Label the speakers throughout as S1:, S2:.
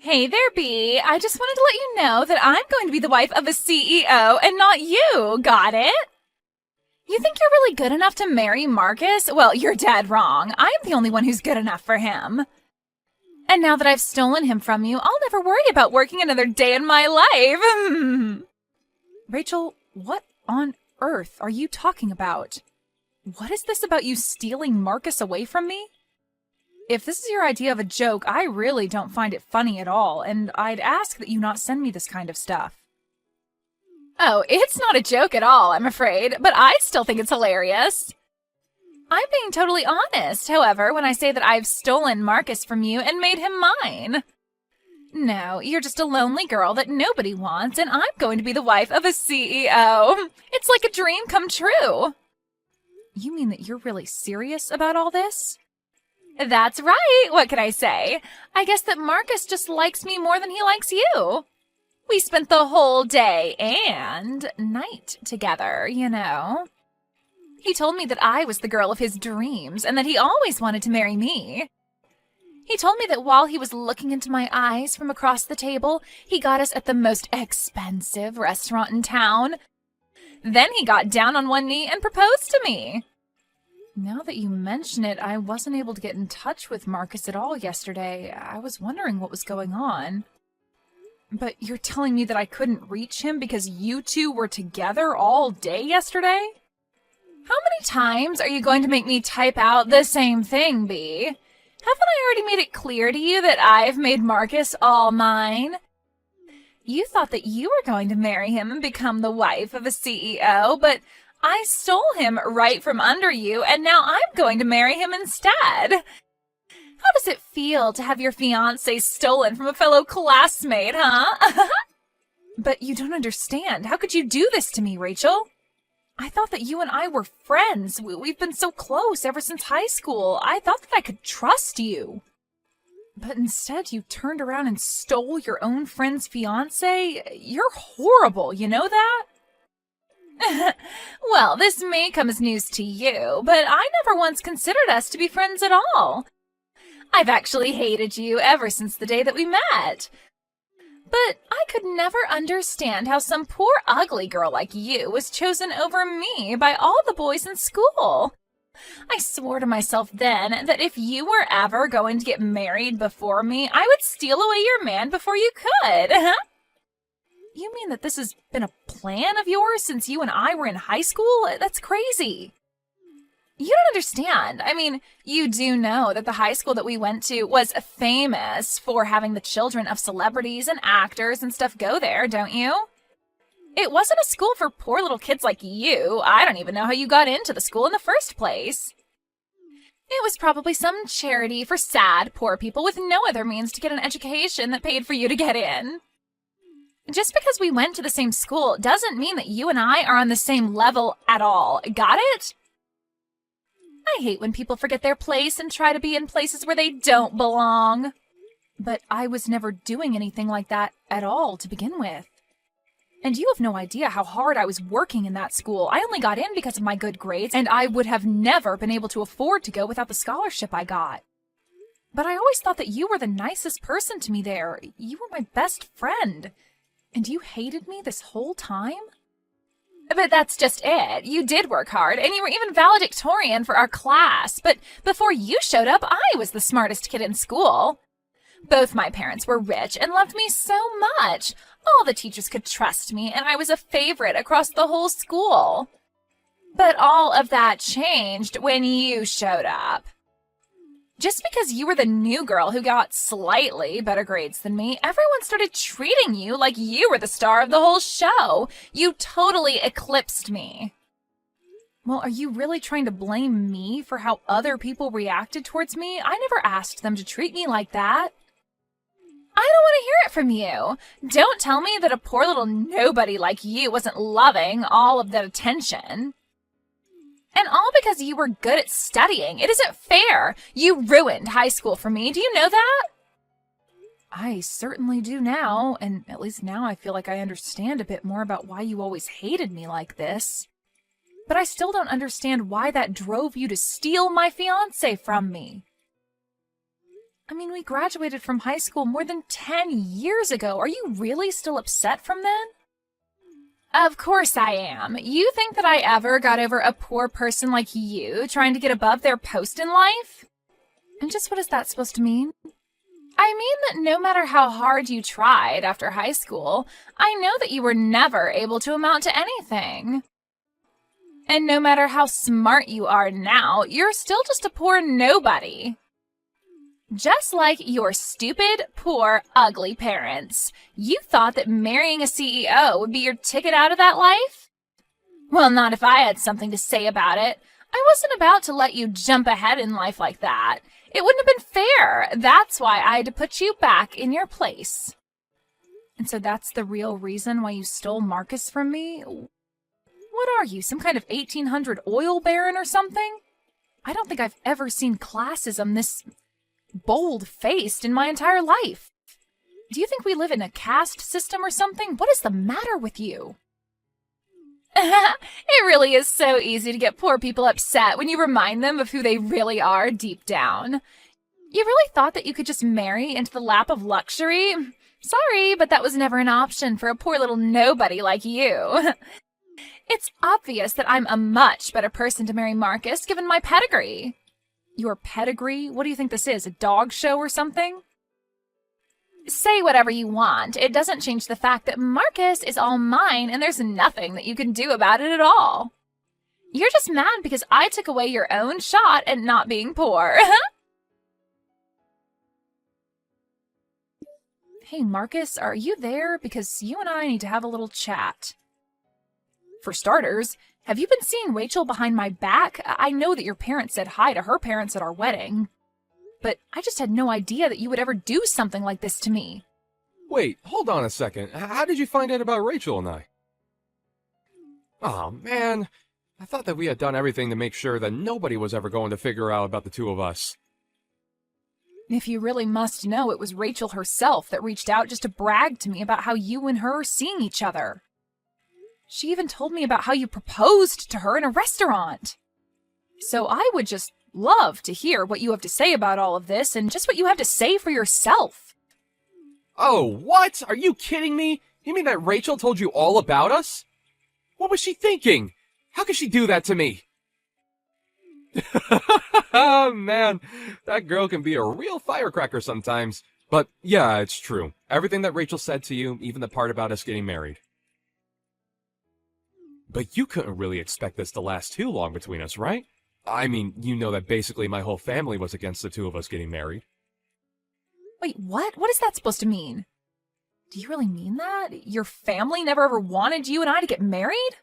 S1: Hey there, Bee. I just wanted to let you know that I'm going to be the wife of a CEO and not you. Got it? You think you're really good enough to marry Marcus? Well, you're dead wrong. I'm the only one who's good enough for him. And now that I've stolen him from you, I'll never worry about working another day in my life. Rachel, what on earth are you talking about? What is this about you stealing Marcus away from me? If this is your idea of a joke, I really don't find it funny at all, and I'd ask that you not send me this kind of stuff. Oh, it's not a joke at all, I'm afraid, but I still think it's hilarious. I'm being totally honest, however, when I say that I've stolen Marcus from you and made him mine. No, you're just a lonely girl that nobody wants, and I'm going to be the wife of a CEO. It's like a dream come true. You mean that you're really serious about all this? That's right. What can I say? I guess that Marcus just likes me more than he likes you. We spent the whole day and night together, you know. He told me that I was the girl of his dreams and that he always wanted to marry me. He told me that while he was looking into my eyes from across the table, he got us at the most expensive restaurant in town. Then he got down on one knee and proposed to me. Now that you mention it, I wasn't able to get in touch with Marcus at all yesterday. I was wondering what was going on. But you're telling me that I couldn't reach him because you two were together all day yesterday? How many times are you going to make me type out the same thing, Bee? Haven't I already made it clear to you that I've made Marcus all mine? You thought that you were going to marry him and become the wife of a CEO, but I stole him right from under you, and now I'm going to marry him instead. How does it feel to have your fiancé stolen from a fellow classmate, huh? But you don't understand. How could you do this to me, Rachel? I thought that you and I were friends. We've been so close ever since high school. I thought that I could trust you. But instead, you turned around and stole your own friend's fiancé? You're horrible, you know that? Well, this may come as news to you, but I never once considered us to be friends at all. I've actually hated you ever since the day that we met. But I could never understand how some poor ugly girl like you was chosen over me by all the boys in school. I swore to myself then that if you were ever going to get married before me, I would steal away your man before you could. You mean that this has been a plan of yours since you and I were in high school? That's crazy. You don't understand. I mean, you do know that the high school that we went to was famous for having the children of celebrities and actors and stuff go there, don't you? It wasn't a school for poor little kids like you. I don't even know how you got into the school in the first place. It was probably some charity for sad, poor people with no other means to get an education that paid for you to get in. Just because we went to the same school doesn't mean that you and I are on the same level at all. Got it? I hate when people forget their place and try to be in places where they don't belong. But I was never doing anything like that at all to begin with. And you have no idea how hard I was working in that school. I only got in because of my good grades, and I would have never been able to afford to go without the scholarship I got. But I always thought that you were the nicest person to me there. You were my best friend. And you hated me this whole time? But that's just it. You did work hard, and you were even valedictorian for our class. But before you showed up, I was the smartest kid in school. Both my parents were rich and loved me so much. All the teachers could trust me, and I was a favorite across the whole school. But all of that changed when you showed up. Just because you were the new girl who got slightly better grades than me, everyone started treating you like you were the star of the whole show. You totally eclipsed me. Well, are you really trying to blame me for how other people reacted towards me? I never asked them to treat me like that. I don't want to hear it from you. Don't tell me that a poor little nobody like you wasn't loving all of that attention. And all because you were good at studying. It isn't fair. You ruined high school for me. Do you know that? I certainly do now, and at least now I feel like I understand a bit more about why you always hated me like this. But I still don't understand why that drove you to steal my fiancé from me. I mean, we graduated from high school more than 10 years ago. Are you really still upset from then? Of course I am. You think that I ever got over a poor person like you trying to get above their post in life? And just what is that supposed to mean? I mean that no matter how hard you tried after high school, I know that you were never able to amount to anything. And no matter how smart you are now, you're still just a poor nobody. Just like your stupid, poor, ugly parents. You thought that marrying a CEO would be your ticket out of that life? Well, not if I had something to say about it. I wasn't about to let you jump ahead in life like that. It wouldn't have been fair. That's why I had to put you back in your place. And so that's the real reason why you stole Marcus from me? What are you, some kind of 1800 oil baron or something? I don't think I've ever seen classism this bold-faced in my entire life. Do you think we live in a caste system or something? What is the matter with you? It really is so easy to get poor people upset when you remind them of who they really are deep down. You really thought that you could just marry into the lap of luxury? Sorry, but that was never an option for a poor little nobody like you. It's obvious that I'm a much better person to marry Marcus given my pedigree. Your pedigree? What do you think this is, a dog show or something? Say whatever you want. It doesn't change the fact that Marcus is all mine and there's nothing that you can do about it at all. You're just mad because I took away your own shot at not being poor. Hey, Marcus, are you there? Because you and I need to have a little chat. For starters, have you been seeing Rachel behind my back? I know that your parents said hi to her parents at our wedding. But I just had no idea that you would ever do something like this to me.
S2: Wait, hold on a second. How did you find out about Rachel and I? Oh, man. I thought that we had done everything to make sure that nobody was ever going to figure out about the two of us.
S1: If you really must know, it was Rachel herself that reached out just to brag to me about how you and her are seeing each other. She even told me about how you proposed to her in a restaurant. So I would just love to hear what you have to say about all of this and just what you have to say for yourself.
S2: Oh, what? Are you kidding me? You mean that Rachel told you all about us? What was she thinking? How could she do that to me? Oh, man. That girl can be a real firecracker sometimes. But yeah, it's true. Everything that Rachel said to you, even the part about us getting married. But you couldn't really expect this to last too long between us, right? I mean, you know that basically my whole family was against the two of us getting married.
S1: Wait, what? What is that supposed to mean? Do you really mean that? Your family never ever wanted you and I to get married?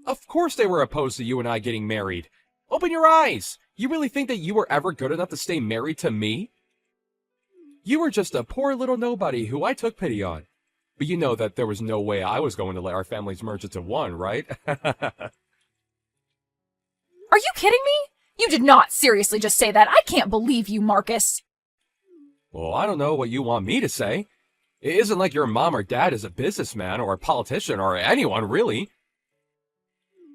S2: Of course they were opposed to you and I getting married. Open your eyes! You really think that you were ever good enough to stay married to me? You were just a poor little nobody who I took pity on. But you know that there was no way I was going to let our families merge into one, right?
S1: Are you kidding me? You did not seriously just say that. I can't believe you, Marcus.
S2: Well, I don't know what you want me to say. It isn't like your mom or dad is a businessman or a politician or anyone, really.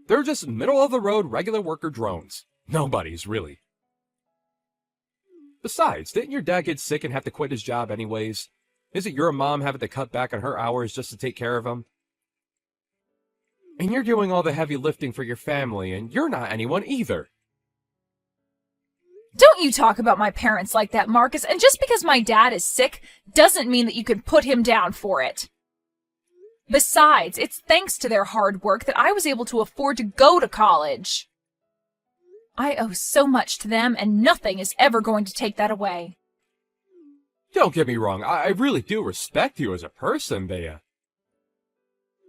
S2: They're just middle-of-the-road regular worker drones. Nobody's, really. Besides, didn't your dad get sick and have to quit his job anyways? Isn't your mom having to cut back on her hours just to take care of him? And you're doing all the heavy lifting for your family, and you're not anyone either.
S1: Don't you talk about my parents like that, Marcus, and just because my dad is sick doesn't mean that you can put him down for it. Besides, it's thanks to their hard work that I was able to afford to go to college. I owe so much to them, and nothing is ever going to take that away.
S2: Don't get me wrong, I really do respect you as a person, Bea.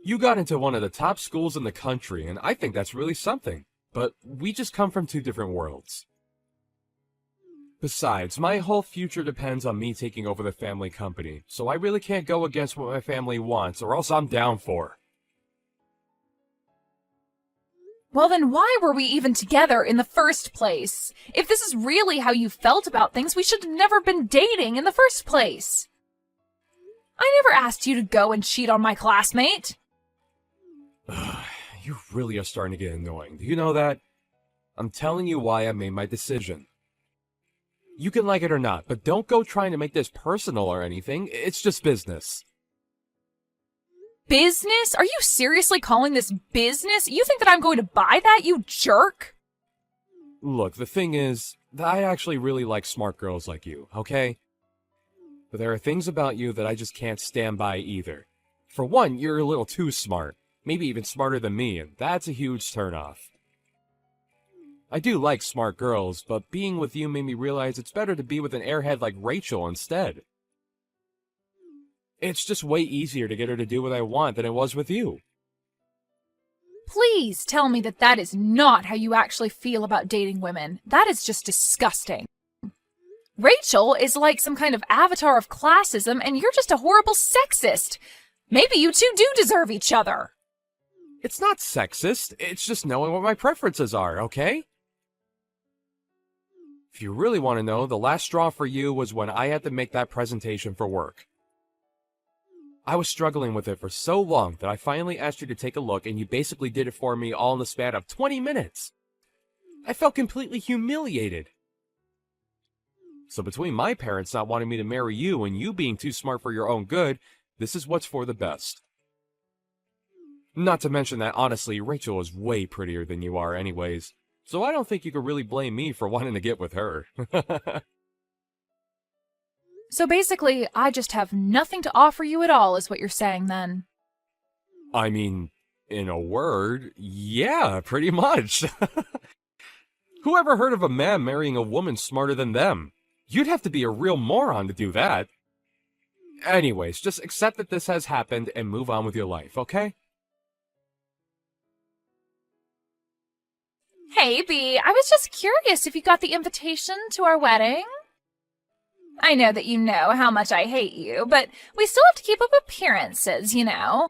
S2: You got into one of the top schools in the country, and I think that's really something. But we just come from two different worlds. Besides, my whole future depends on me taking over the family company, so I really can't go against what my family wants, or else I'm down for.
S1: Well, then why were we even together in the first place? If this is really how you felt about things, we should have never been dating in the first place. I never asked you to go and cheat on my classmate.
S2: You really are starting to get annoying. Do you know that? I'm telling you why I made my decision. You can like it or not, but don't go trying to make this personal or anything. It's just business.
S1: Business? Are you seriously calling this business? You think that I'm going to buy that, you jerk?
S2: Look, the thing is, I actually really like smart girls like you, okay? But there are things about you that I just can't stand by either. For one, you're a little too smart. Maybe even smarter than me, and that's a huge turnoff. I do like smart girls, but being with you made me realize it's better to be with an airhead like Rachel instead. It's just way easier to get her to do what I want than it was with you.
S1: Please tell me that that is not how you actually feel about dating women. That is just disgusting. Rachel is like some kind of avatar of classism, and you're just a horrible sexist. Maybe you two do deserve each other.
S2: It's not sexist, it's just knowing what my preferences are, okay? If you really want to know, the last straw for you was when I had to make that presentation for work. I was struggling with it for so long that I finally asked you to take a look, and you basically did it for me all in the span of 20 minutes. I felt completely humiliated. So between my parents not wanting me to marry you and you being too smart for your own good, this is what's for the best. Not to mention that, honestly, Rachel is way prettier than you are anyways, so I don't think you could really blame me for wanting to get with her.
S1: So basically, I just have nothing to offer you at all, is what you're saying then.
S2: I mean, in a word, yeah, pretty much. Who ever heard of a man marrying a woman smarter than them? You'd have to be a real moron to do that. Anyways, just accept that this has happened and move on with your life, okay?
S1: Hey, B, I was just curious if you got the invitation to our wedding. I know that you know how much I hate you, but we still have to keep up appearances, you know.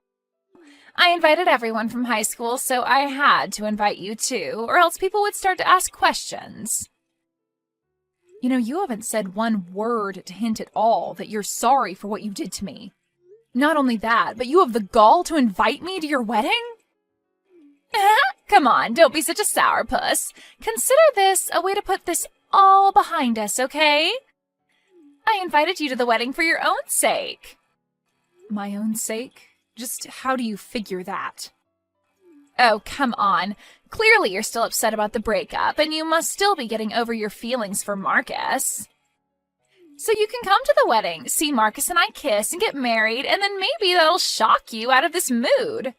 S1: I invited everyone from high school, so I had to invite you too, or else people would start to ask questions. You know, you haven't said one word to hint at all that you're sorry for what you did to me. Not only that, but you have the gall to invite me to your wedding? Come on, don't be such a sourpuss. Consider this a way to put this all behind us, okay? I invited you to the wedding for your own sake. My own sake? Just how do you figure that? Oh, come on. Clearly you're still upset about the breakup, and you must still be getting over your feelings for Marcus. So you can come to the wedding, see Marcus and I kiss and get married, and then maybe that'll shock you out of this mood.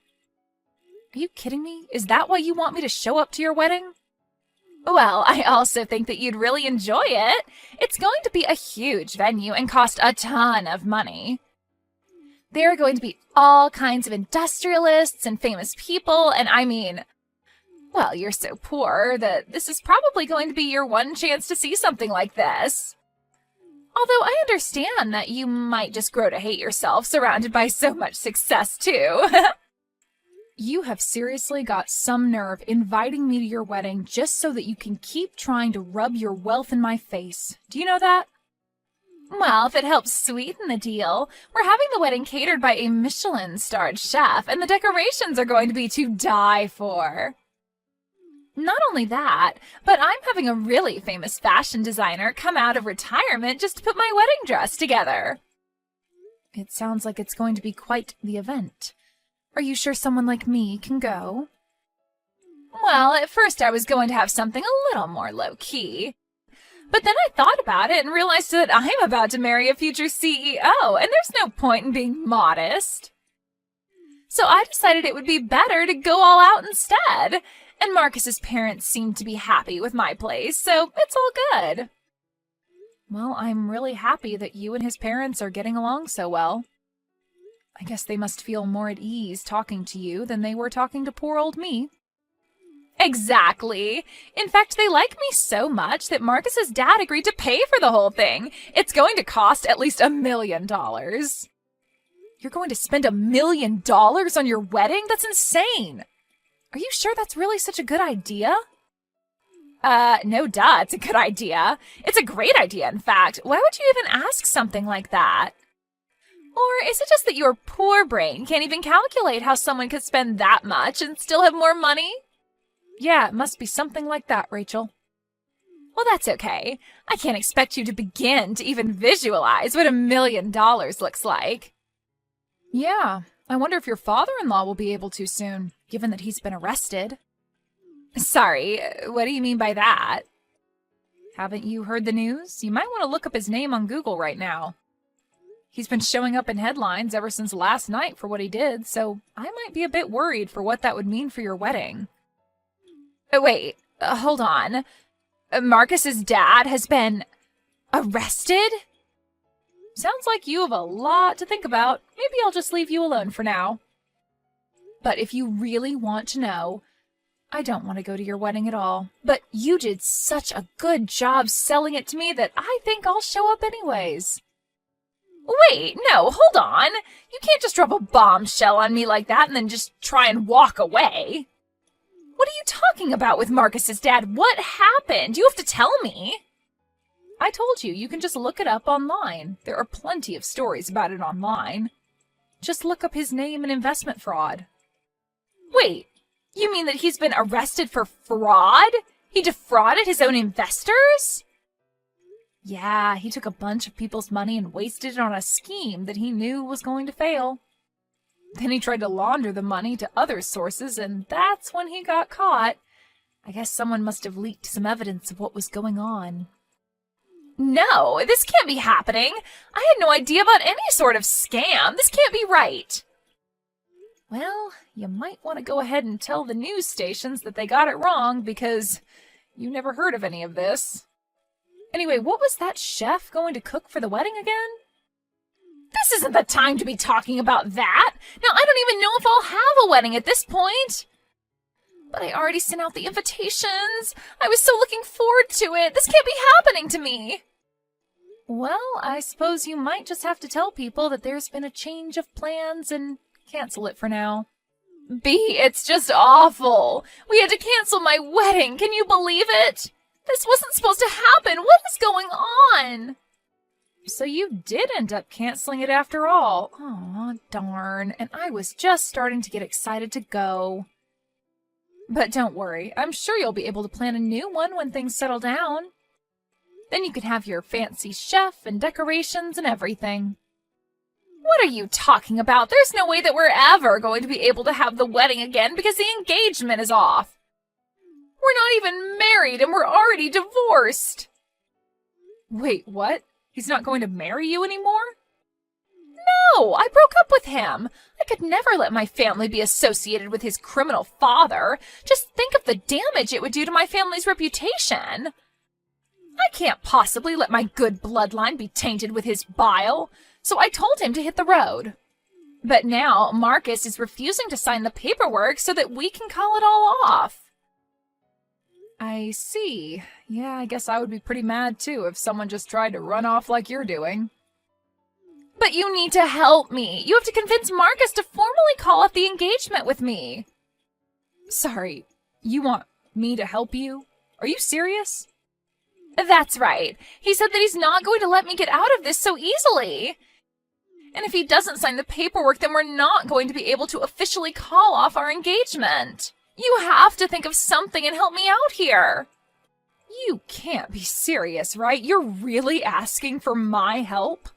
S1: Are you kidding me? Is that why you want me to show up to your wedding? Well, I also think that you'd really enjoy it. It's going to be a huge venue and cost a ton of money. There are going to be all kinds of industrialists and famous people, and I mean, well, you're so poor that this is probably going to be your one chance to see something like this. Although I understand that you might just grow to hate yourself surrounded by so much success, too. You have seriously got some nerve inviting me to your wedding just so that you can keep trying to rub your wealth in my face. Do you know that? Well, if it helps sweeten the deal, we're having the wedding catered by a Michelin-starred chef, and the decorations are going to be to die for. Not only that, but I'm having a really famous fashion designer come out of retirement just to put my wedding dress together. It sounds like it's going to be quite the event. Are you sure someone like me can go? Well, at first I was going to have something a little more low-key. But then I thought about it and realized that I'm about to marry a future CEO, and there's no point in being modest. So I decided it would be better to go all out instead. And Marcus's parents seem to be happy with my place, so it's all good. Well, I'm really happy that you and his parents are getting along so well. I guess they must feel more at ease talking to you than they were talking to poor old me. Exactly. In fact, they like me so much that Marcus's dad agreed to pay for the whole thing. It's going to cost at least $1 million. You're going to spend $1 million on your wedding? That's insane. Are you sure that's really such a good idea? No duh, it's a good idea. It's a great idea, in fact. Why would you even ask something like that? Or is it just that your poor brain can't even calculate how someone could spend that much and still have more money? Yeah, it must be something like that, Rachel. Well, that's okay. I can't expect you to begin to even visualize what $1 million looks like. Yeah, I wonder if your father-in-law will be able to soon, given that he's been arrested. Sorry, what do you mean by that? Haven't you heard the news? You might want to look up his name on Google right now. He's been showing up in headlines ever since last night for what he did, so I might be a bit worried for what that would mean for your wedding. Wait, hold on. Marcus's dad has been arrested? Sounds like you have a lot to think about. Maybe I'll just leave you alone for now. But if you really want to know, I don't want to go to your wedding at all. But you did such a good job selling it to me that I think I'll show up anyways. Wait, no, hold on. You can't just drop a bombshell on me like that and then just try and walk away. What are you talking about with Marcus's dad? What happened? You have to tell me. I told you, you can just look it up online. There are plenty of stories about it online. Just look up his name and investment fraud. Wait, you mean that he's been arrested for fraud? He defrauded his own investors? Yeah, he took a bunch of people's money and wasted it on a scheme that he knew was going to fail. Then he tried to launder the money to other sources, and that's when he got caught. I guess someone must have leaked some evidence of what was going on. No, this can't be happening. I had no idea about any sort of scam. This can't be right. Well, you might want to go ahead and tell the news stations that they got it wrong because you never heard of any of this. Anyway, what was that chef going to cook for the wedding again? This isn't the time to be talking about that. Now, I don't even know if I'll have a wedding at this point. But I already sent out the invitations. I was so looking forward to it. This can't be happening to me. Well, I suppose you might just have to tell people that there's been a change of plans and cancel it for now. B, it's just awful. We had to cancel my wedding. Can you believe it? This wasn't supposed to happen. What is going on? So you did end up canceling it after all. Aw, darn. And I was just starting to get excited to go. But don't worry. I'm sure you'll be able to plan a new one when things settle down. Then you can have your fancy chef and decorations and everything. What are you talking about? There's no way that we're ever going to be able to have the wedding again because the engagement is off. We're not even married and we're already divorced. Wait, what? He's not going to marry you anymore? No, I broke up with him. I could never let my family be associated with his criminal father. Just think of the damage it would do to my family's reputation. I can't possibly let my good bloodline be tainted with his bile, so I told him to hit the road. But now Marcus is refusing to sign the paperwork so that we can call it all off. I see. Yeah, I guess I would be pretty mad too if someone just tried to run off like you're doing. But you need to help me. You have to convince Marcus to formally call off the engagement with me. Sorry, you want me to help you? Are you serious? That's right. He said that he's not going to let me get out of this so easily. And if he doesn't sign the paperwork, then we're not going to be able to officially call off our engagement. You have to think of something and help me out here. You can't be serious, right? You're really asking for my help?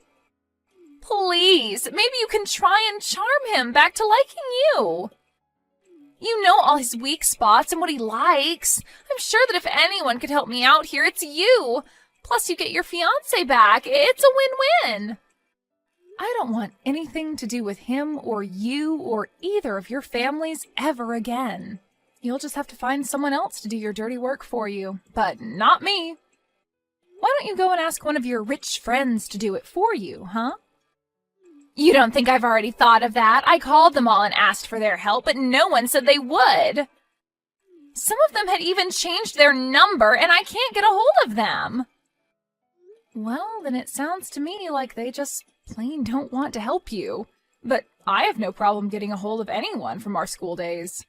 S1: Please, maybe you can try and charm him back to liking you. You know all his weak spots and what he likes. I'm sure that if anyone could help me out here, it's you. Plus, you get your fiancé back. It's a win-win. I don't want anything to do with him or you or either of your families ever again. You'll just have to find someone else to do your dirty work for you, but not me. Why don't you go and ask one of your rich friends to do it for you, huh? You don't think I've already thought of that? I called them all and asked for their help, but no one said they would. Some of them had even changed their number, and I can't get a hold of them. Well, then it sounds to me like they just plain don't want to help you. But I have no problem getting a hold of anyone from our school days.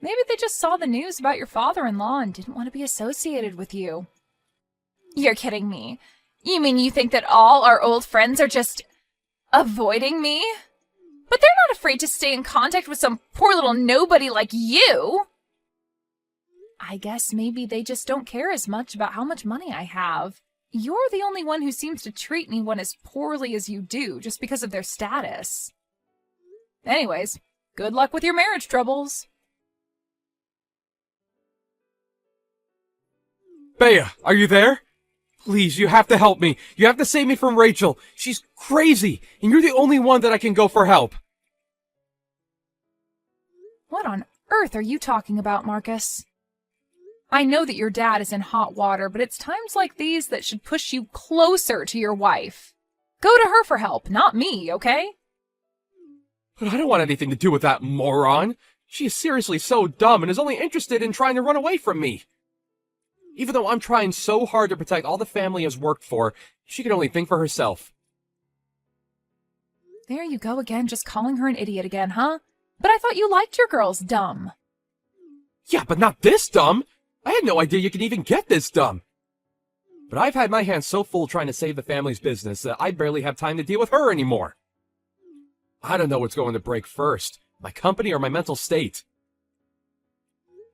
S1: Maybe they just saw the news about your father-in-law and didn't want to be associated with you. You're kidding me. You mean you think that all our old friends are just avoiding me? But they're not afraid to stay in contact with some poor little nobody like you. I guess maybe they just don't care as much about how much money I have. You're the only one who seems to treat anyone as poorly as you do just because of their status. Anyways, good luck with your marriage troubles.
S2: Bea, are you there? Please, you have to help me. You have to save me from Rachel. She's crazy, and you're the only one that I can go for help.
S1: What on earth are you talking about, Marcus? I know that your dad is in hot water, but it's times like these that should push you closer to your wife. Go to her for help, not me, okay?
S2: But I don't want anything to do with that moron. She is seriously so dumb and is only interested in trying to run away from me. Even though I'm trying so hard to protect all the family has worked for, she can only think for herself.
S1: There you go again, just calling her an idiot again, huh? But I thought you liked your girls dumb.
S2: Yeah, but not this dumb. I had no idea you could even get this dumb. But I've had my hands so full trying to save the family's business that I barely have time to deal with her anymore. I don't know what's going to break first, my company or my mental state.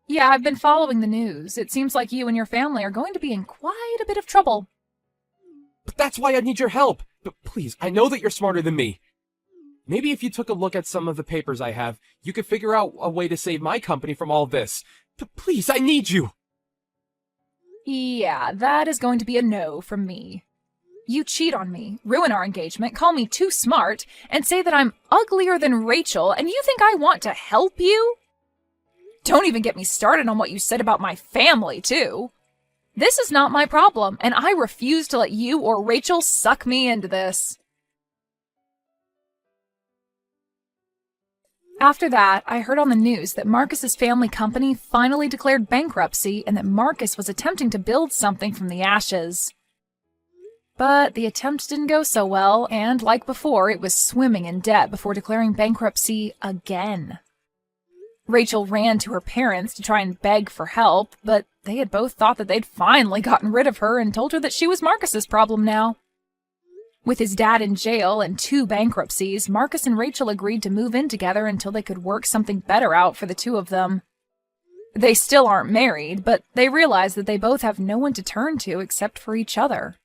S1: Yeah, I've been following the news. It seems like you and your family are going to be in quite a bit of trouble.
S2: But that's why I need your help. But please, I know that you're smarter than me. Maybe if you took a look at some of the papers I have, you could figure out a way to save my company from all this. But please, I need you.
S1: Yeah, that is going to be a no from me. You cheat on me, ruin our engagement, call me too smart, and say that I'm uglier than Rachel, and you think I want to help you? Don't even get me started on what you said about my family, too. This is not my problem, and I refuse to let you or Rachel suck me into this. After that, I heard on the news that Marcus's family company finally declared bankruptcy and that Marcus was attempting to build something from the ashes. But the attempt didn't go so well, and like before, it was swimming in debt before declaring bankruptcy again. Rachel ran to her parents to try and beg for help, but they had both thought that they'd finally gotten rid of her and told her that she was Marcus's problem now. With his dad in jail and 2 bankruptcies, Marcus and Rachel agreed to move in together until they could work something better out for the two of them. They still aren't married, but they realize that they both have no one to turn to except for each other.